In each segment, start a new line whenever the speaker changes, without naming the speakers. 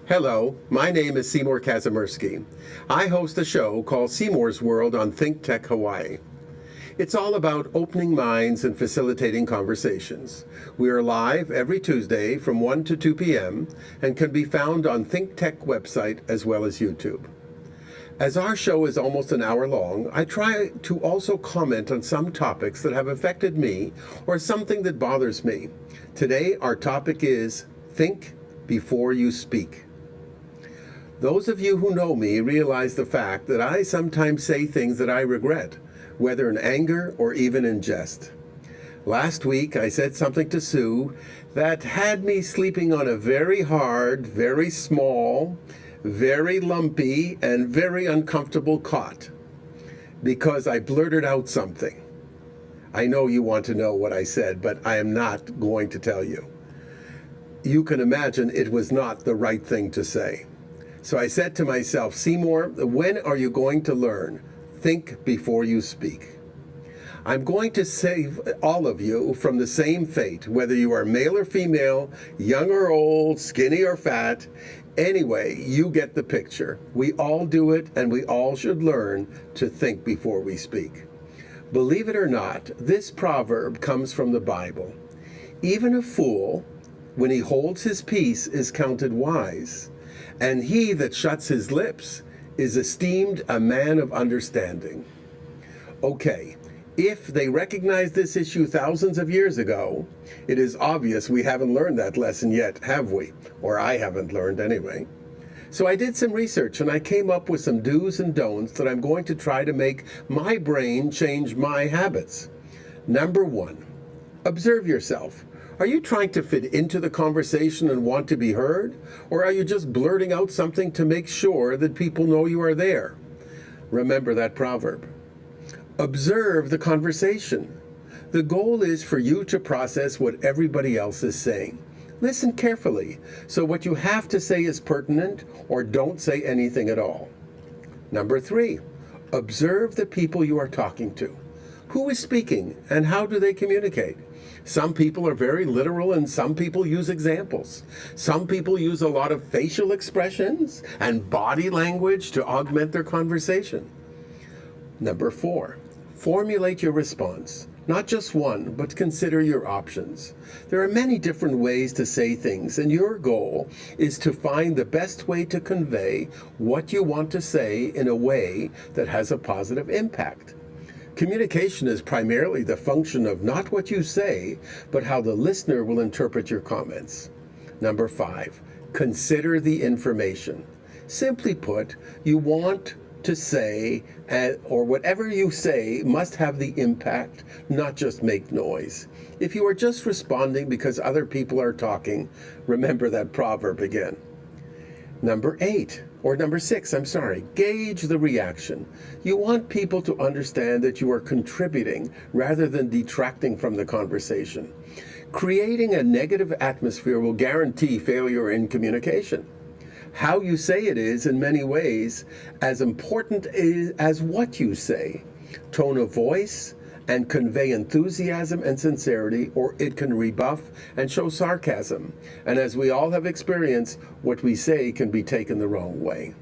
Hello, my name is Seymour Kazimirski. I host a show called Seymour's World on Think Tech Hawaii. It's all about opening minds and facilitating conversations. We are live every Tuesday from 1 to 2 p.m. and can be found on Think Tech website as well as YouTube. As our show is almost an hour long, I try to also comment on some topics that have affected me or something that bothers me. Today, our topic is Think Before You Speak. Those of you who know me realize the fact that I sometimes say things that I regret, whether in anger or even in jest. Last week, I said something to Sue that had me sleeping on a very hard, very small, very lumpy, and very uncomfortable cot because I blurted out something. I know you want to know what I said, but I am not going to tell you. You can imagine it was not the right thing to say. So I said to myself, Seymour, when are you going to learn? Think before you speak. I'm going to save all of you from the same fate, whether you are male or female, young or old, skinny or fat. Anyway, you get the picture. We all do it, and we all should learn to think before we speak. Believe it or not, this proverb comes from the Bible. Even a fool, when he holds his peace, is counted wise. And he that shuts his lips is esteemed a man of understanding. Okay, if they recognized this issue thousands of years ago, it is obvious we haven't learned that lesson yet, have we? Or I haven't learned anyway. So I did some research and I came up with some do's and don'ts that I'm going to try to make my brain change my habits. Number 1, observe yourself. Are you trying to fit into the conversation and want to be heard? Or are you just blurting out something to make sure that people know you are there? Remember that proverb. Observe the conversation. The goal is for you to process what everybody else is saying. Listen carefully, so what you have to say is pertinent, or don't say anything at all. Number 3, observe the people you are talking to. Who is speaking and how do they communicate? Some people are very literal and some people use examples. Some people use a lot of facial expressions and body language to augment their conversation. Number 4, formulate your response. Not just one, but consider your options. There are many different ways to say things, and your goal is to find the best way to convey what you want to say in a way that has a positive impact. Communication is primarily the function of not what you say, but how the listener will interpret your comments. Number 5, consider the information. Simply put, you want to say, or whatever you say must have the impact, not just make noise. If you are just responding because other people are talking, remember that proverb again. Number 6, gauge the reaction. You want people to understand that you are contributing rather than detracting from the conversation. Creating a negative atmosphere will guarantee failure in communication. How you say it is, in many ways, as important as what you say. Tone of voice and convey enthusiasm and sincerity, or it can rebuff and show sarcasm. And as we all have experienced, what we say can be taken the wrong way.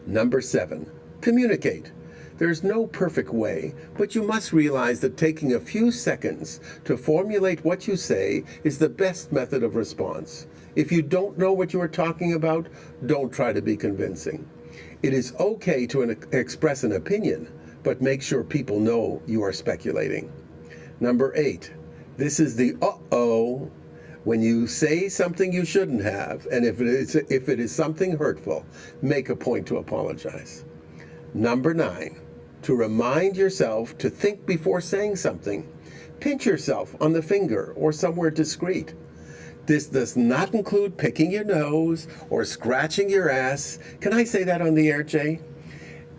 Number 7, communicate. There's no perfect way, but you must realize that taking a few seconds to formulate what you say is the best method of response. If you don't know what you are talking about, don't try to be convincing. It is okay to express an opinion, but make sure people know you are speculating. Number 8, this is the uh-oh. When you say something you shouldn't have, and if it is something hurtful, make a point to apologize. Number 9, to remind yourself to think before saying something. Pinch yourself on the finger or somewhere discreet. This does not include picking your nose or scratching your ass. Can I say that on the air, Jay?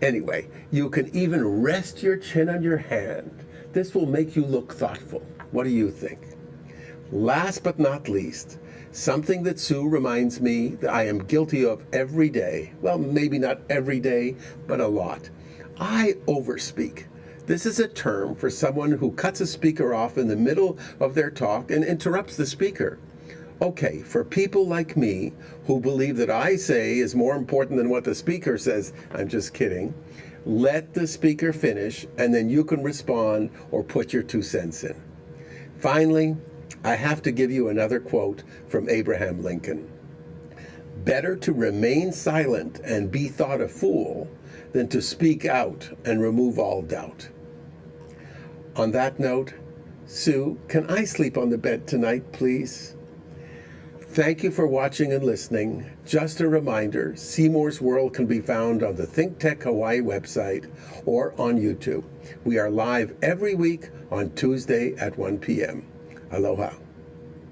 Anyway, you can even rest your chin on your hand. This will make you look thoughtful. What do you think? Last but not least, something that Sue reminds me that I am guilty of every day. Well, maybe not every day, but a lot. I overspeak. This is a term for someone who cuts a speaker off in the middle of their talk and interrupts the speaker. Okay, for people like me who believe that I say is more important than what the speaker says, I'm just kidding. Let the speaker finish and then you can respond or put your 2 cents in. Finally, I have to give you another quote from Abraham Lincoln. Better to remain silent and be thought a fool than to speak out and remove all doubt. On that note, Sue, can I sleep on the bed tonight, please? Thank you for watching and listening. Just a reminder, Seymour's World can be found on the Think Tech Hawaii website or on YouTube. We are live every week on Tuesday at 1 p.m. Aloha.